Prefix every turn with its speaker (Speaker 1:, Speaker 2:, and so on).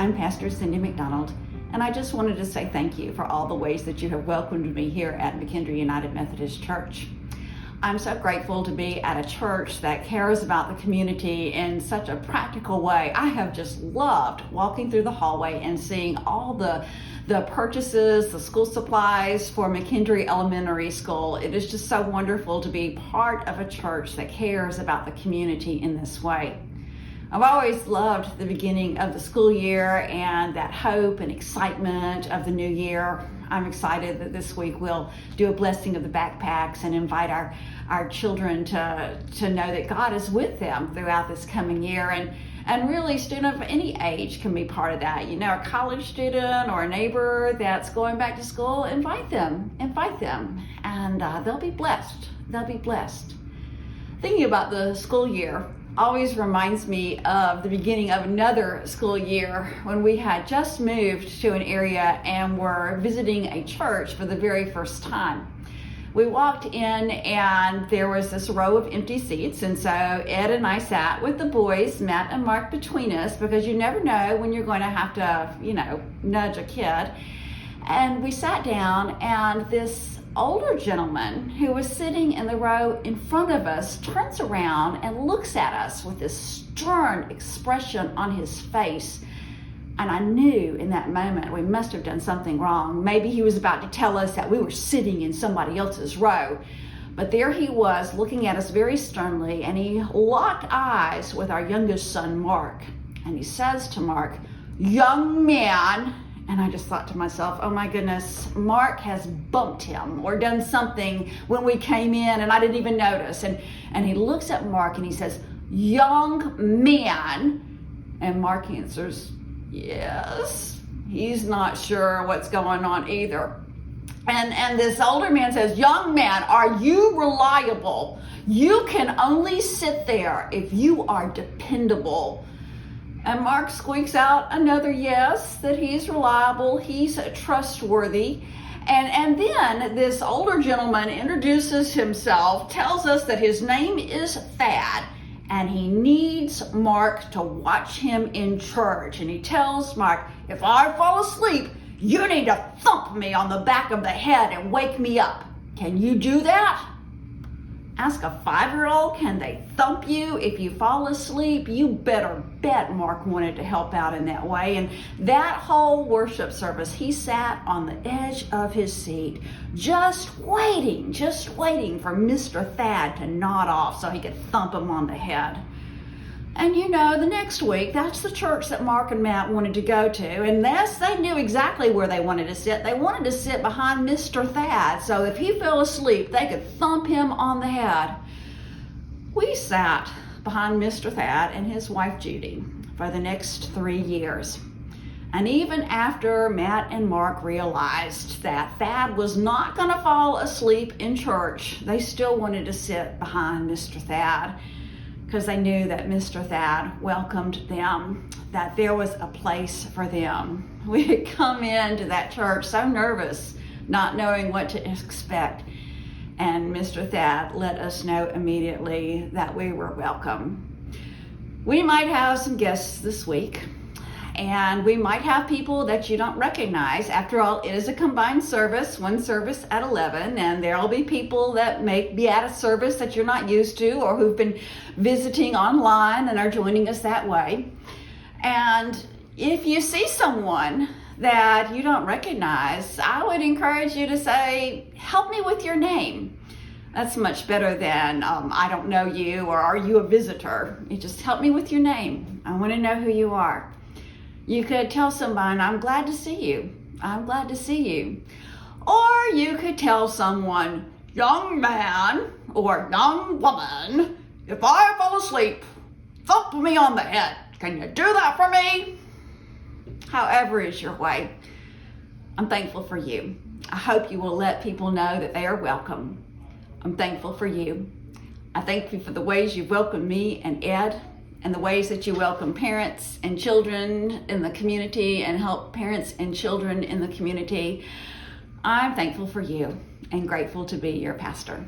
Speaker 1: I'm Pastor Cyndi McDonald, and I just wanted to say thank you for all the ways that you have welcomed me here at McKendree United Methodist Church. I'm so grateful to be at a church that cares about the community in such a practical way. I have just loved walking through the hallway and seeing all the purchases, the school supplies for McKendree Elementary School. It is just so wonderful to be part of a church that cares about the community in this way. I've always loved the beginning of the school year and that hope and excitement of the new year. I'm excited that this week we'll do a blessing of the backpacks and invite our children to know that God is with them throughout this coming year. And really, student of any age can be part of that. You know, a college student or a neighbor that's going back to school, invite them, and they'll be blessed. They'll be blessed. Thinking about the school year always reminds me of the beginning of another school year when we had just moved to an area and were visiting a church for the very first time. We walked in and there was this row of empty seats, and so Ed and I sat with the boys, Matt and Mark, between us, because you never know when you're going to have to, nudge a kid. And we sat down, and this older gentleman who was sitting in the row in front of us turns around and looks at us with this stern expression on his face. And I knew in that moment we must have done something wrong. Maybe he was about to tell us that we were sitting in somebody else's row. But there he was looking at us very sternly, and he locked eyes with our youngest son, Mark. And he says to Mark, "Young man," and I just thought to myself, oh my goodness, Mark has bumped him or done something when we came in and I didn't even notice. And he looks at Mark and he says, "Young man." And Mark answers, "Yes." He's not sure what's going on either. And this older man says, "Young man, are you reliable? You can only sit there if you are dependable." And Mark squeaks out another yes, that he's reliable, he's trustworthy. And then this older gentleman introduces himself, tells us that his name is Thad, and he needs Mark to watch him in church. And he tells Mark, "If I fall asleep, you need to thump me on the back of the head and wake me up. Can you do that?" Ask a 5-year-old, can they thump you if you fall asleep? You better bet Mark wanted to help out in that way. And that whole worship service, he sat on the edge of his seat, just waiting for Mr. Thad to nod off so he could thump him on the head. And the next week, that's the church that Mark and Matt wanted to go to. And yes, they knew exactly where they wanted to sit. They wanted to sit behind Mr. Thad, so if he fell asleep, they could thump him on the head. We sat behind Mr. Thad and his wife Judy for the next 3 years. And even after Matt and Mark realized that Thad was not going to fall asleep in church, they still wanted to sit behind Mr. Thad, because they knew that Mr. Thad welcomed them, that there was a place for them. We had come into that church so nervous, not knowing what to expect, and Mr. Thad let us know immediately that we were welcome. We might have some guests this week, and we might have people that you don't recognize. After all, it is a combined service, one service at 11, and there'll be people that may be at a service that you're not used to or who've been visiting online and are joining us that way. And if you see someone that you don't recognize, I would encourage you to say, "Help me with your name." That's much better than, "I don't know you," or "Are you a visitor?" You just help me with your name. I want to know who you are. You could tell somebody, "I'm glad to see you. I'm glad to see you." Or you could tell someone, "Young man or young woman, if I fall asleep, thump me on the head. Can you do that for me?" However is your way. I'm thankful for you. I hope you will let people know that they are welcome. I'm thankful for you. I thank you for the ways you've welcomed me and Ed, and the ways that you welcome parents and children in the community and help parents and children in the community. I'm thankful for you and grateful to be your pastor.